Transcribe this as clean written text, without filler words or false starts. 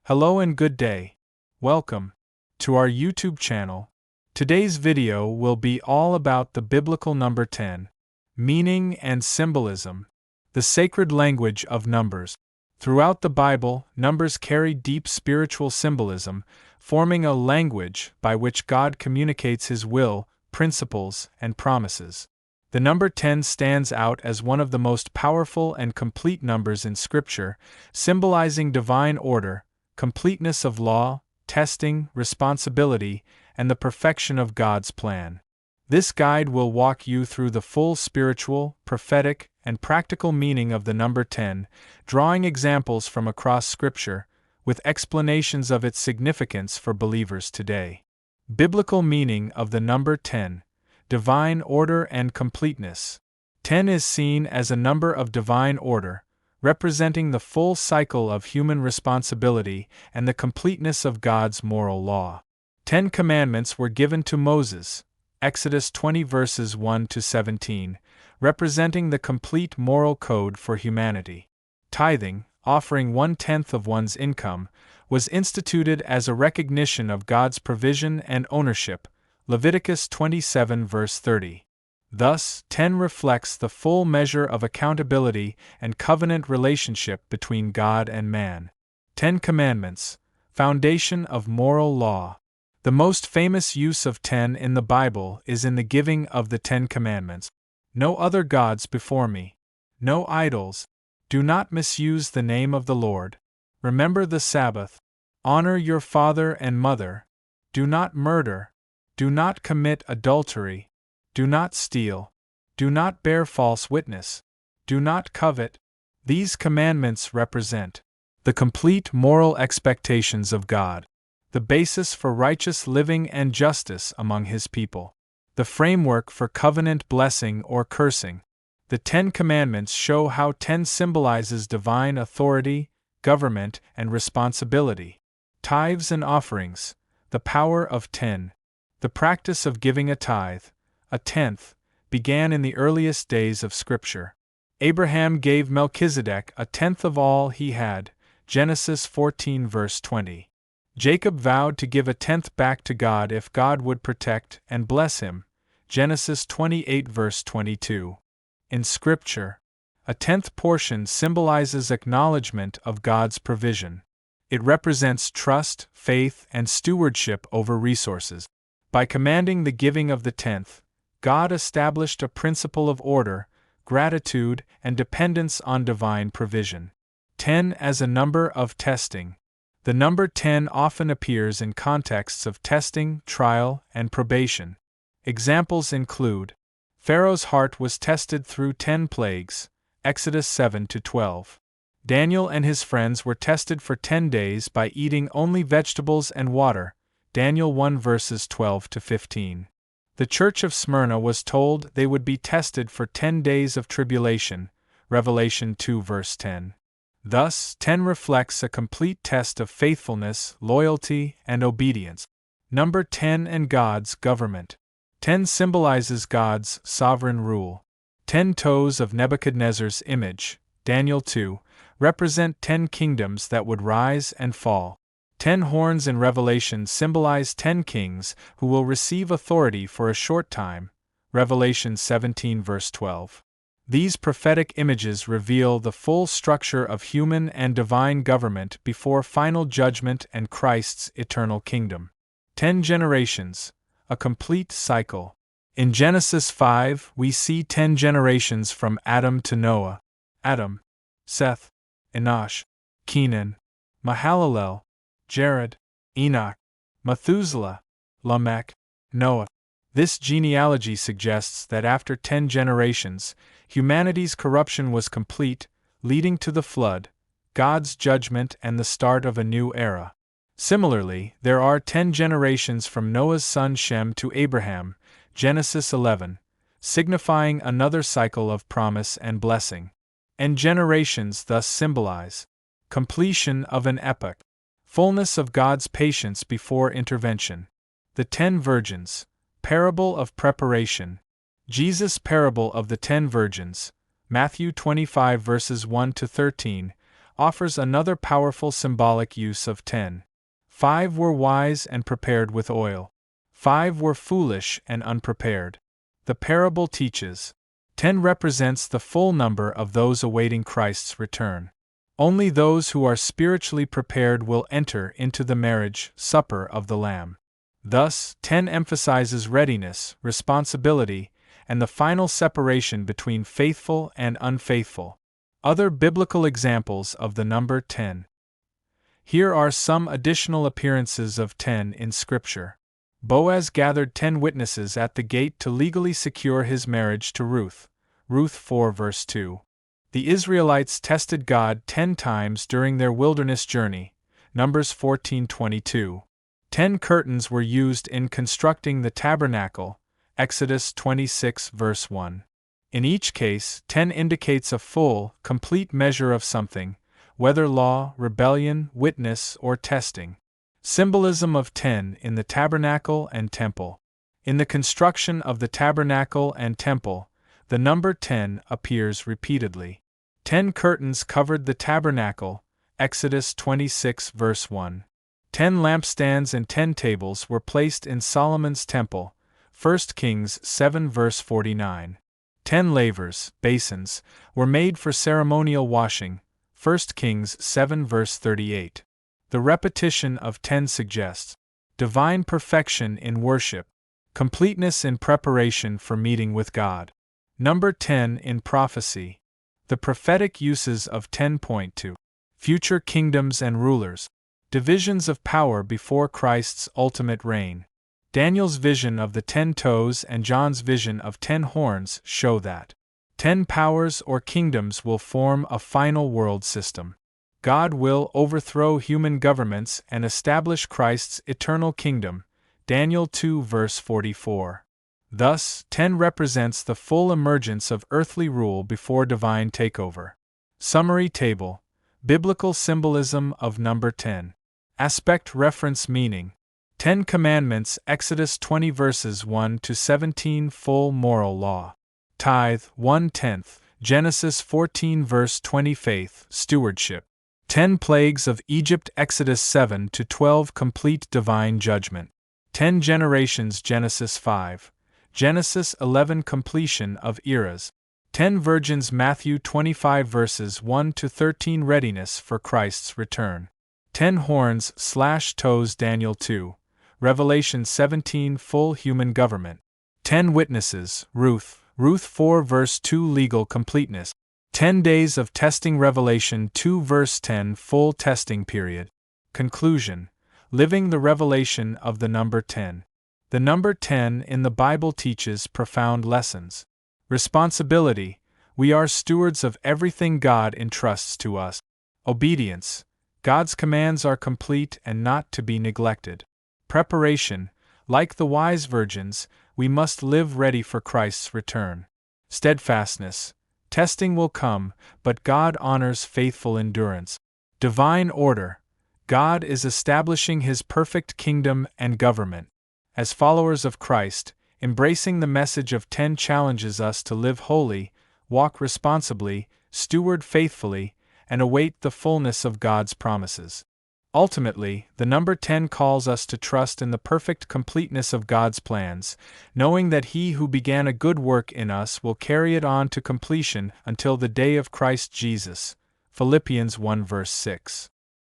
Hello and good day. Welcome to our YouTube channel. Today's video will be all about the biblical number 10, meaning and symbolism, the sacred language of numbers. Throughout the Bible, numbers carry deep spiritual symbolism, forming a language by which God communicates His will, principles, and promises. The number 10 stands out as one of the most powerful and complete numbers in Scripture, symbolizing divine order, completeness of law, testing, responsibility, and the perfection of God's plan. This guide will walk you through the full spiritual, prophetic, and practical meaning of the number 10, drawing examples from across Scripture, with explanations of its significance for believers today. Biblical meaning of the number 10, divine order and completeness. 10 is seen as a number of divine order, representing the full cycle of human responsibility and the completeness of God's moral law. 10 commandments were given to Moses, Exodus 20 verses 1 to 17, representing the complete moral code for humanity. Tithing, offering 1/10 of one's income, was instituted as a recognition of God's provision and ownership, Leviticus 27 verse 30. Thus, 10 reflects the full measure of accountability and covenant relationship between God and man. 10 Commandments, foundation of moral law. The most famous use of 10 in the Bible is in the giving of the 10 Commandments. No other gods before me. No idols. Do not misuse the name of the Lord. Remember the Sabbath. Honor your father and mother. Do not murder. Do not commit adultery. Do not steal. Do not bear false witness. Do not covet. These commandments represent the complete moral expectations of God, the basis for righteous living and justice among His people, the framework for covenant blessing or cursing. The 10 Commandments show how 10 symbolizes divine authority, government, and responsibility. Tithes and offerings, the power of 10. The practice of giving a tithe, a tenth, began in the earliest days of Scripture. Abraham gave Melchizedek a tenth of all he had, Genesis 14 verse 20. Jacob vowed to give a tenth back to God if God would protect and bless him, Genesis 28 verse 22. In Scripture, a tenth portion symbolizes acknowledgement of God's provision. It represents trust, faith, and stewardship over resources. By commanding the giving of the tenth, God established a principle of order, gratitude, and dependence on divine provision. 10 as a number of testing. The number 10 often appears in contexts of testing, trial, and probation. Examples include: Pharaoh's heart was tested through 10 plagues, Exodus 7 to 12. Daniel and his friends were tested for 10 days by eating only vegetables and water, Daniel 1 verses 12 to 15. The Church of Smyrna was told they would be tested for 10 days of tribulation, Revelation 2 verse 10. Thus, 10 reflects a complete test of faithfulness, loyalty, and obedience. Number 10 and God's government. 10 symbolizes God's sovereign rule. 10 toes of Nebuchadnezzar's image, Daniel 2, represent 10 kingdoms that would rise and fall. 10 horns in Revelation symbolize 10 kings who will receive authority for a short time, Revelation 17 verse 12. These prophetic images reveal the full structure of human and divine government before final judgment and Christ's eternal kingdom. 10 generations, a complete cycle. In Genesis 5, we see 10 generations from Adam to Noah: Adam, Seth, Enosh, Kenan, Mahalalel, Jared, Enoch, Methuselah, Lamech, Noah. This genealogy suggests that after 10 generations, humanity's corruption was complete, leading to the flood, God's judgment, and the start of a new era. Similarly, there are 10 generations from Noah's son Shem to Abraham, Genesis 11, signifying another cycle of promise and blessing. And generations thus symbolize completion of an epoch, fullness of God's patience before intervention. The 10 virgins, parable of preparation. Jesus' parable of the 10 virgins, Matthew 25 verses 1 to 13, offers another powerful symbolic use of 10. 5 were wise and prepared with oil. 5 were foolish and unprepared. The parable teaches 10 represents the full number of those awaiting Christ's return. Only those who are spiritually prepared will enter into the marriage supper of the Lamb. Thus, 10 emphasizes readiness, responsibility, and the final separation between faithful and unfaithful. Other biblical examples of the number 10. Here are some additional appearances of 10 in Scripture. Boaz gathered 10 witnesses at the gate to legally secure his marriage to Ruth. Ruth 4 verse 2. The Israelites tested God 10 times during their wilderness journey. Numbers 14:22. 10 curtains were used in constructing the tabernacle. Exodus 26 verse 1. In each case, 10 indicates a full, complete measure of something, whether law, rebellion, witness, or testing. Symbolism of 10 in the tabernacle and temple. In the construction of the tabernacle and temple, the number 10 appears repeatedly. 10 curtains covered the tabernacle, Exodus 26 verse 1. 10 lampstands and 10 tables were placed in Solomon's temple, 1 Kings 7 verse 49. 10 lavers, basins, were made for ceremonial washing, 1 Kings 7 verse 38. The repetition of 10 suggests divine perfection in worship, completeness in preparation for meeting with God. Number 10 in prophecy. The prophetic uses of 10 point to future kingdoms and rulers, divisions of power before Christ's ultimate reign. Daniel's vision of the 10 toes and John's vision of 10 horns show that 10 powers or kingdoms will form a final world system. God will overthrow human governments and establish Christ's eternal kingdom. Daniel 2 verse 44. Thus, 10 represents the full emergence of earthly rule before divine takeover. Summary table. Biblical symbolism of number 10. Aspect reference meaning. 10 Commandments, Exodus 20 verses 1 to 17 full moral law. Tithe, 1/10, Genesis 14 verse 20 faith, stewardship. 10 Plagues of Egypt, Exodus 7 to 12 complete divine judgment. 10 Generations, Genesis 5. Genesis 11 completion of eras. 10 Virgins, Matthew 25 verses 1 to 13 readiness for Christ's return. 10 Horns/toes, Daniel 2. Revelation 17 full human government. 10 Witnesses, Ruth 4 verse 2 legal completeness. 10 Days of testing, Revelation 2 verse 10 full testing period. Conclusion. Living the revelation of the number 10. The number 10 in the Bible teaches profound lessons. Responsibility. We are stewards of everything God entrusts to us. Obedience. God's commands are complete and not to be neglected. Preparation. Like the wise virgins, we must live ready for Christ's return. Steadfastness. Testing will come, but God honors faithful endurance. Divine order. God is establishing His perfect kingdom and government. As followers of Christ, embracing the message of 10 challenges us to live holy, walk responsibly, steward faithfully, and await the fullness of God's promises. Ultimately, the number 10 calls us to trust in the perfect completeness of God's plans, knowing that He who began a good work in us will carry it on to completion until the day of Christ Jesus. Philippians 1 verse 6.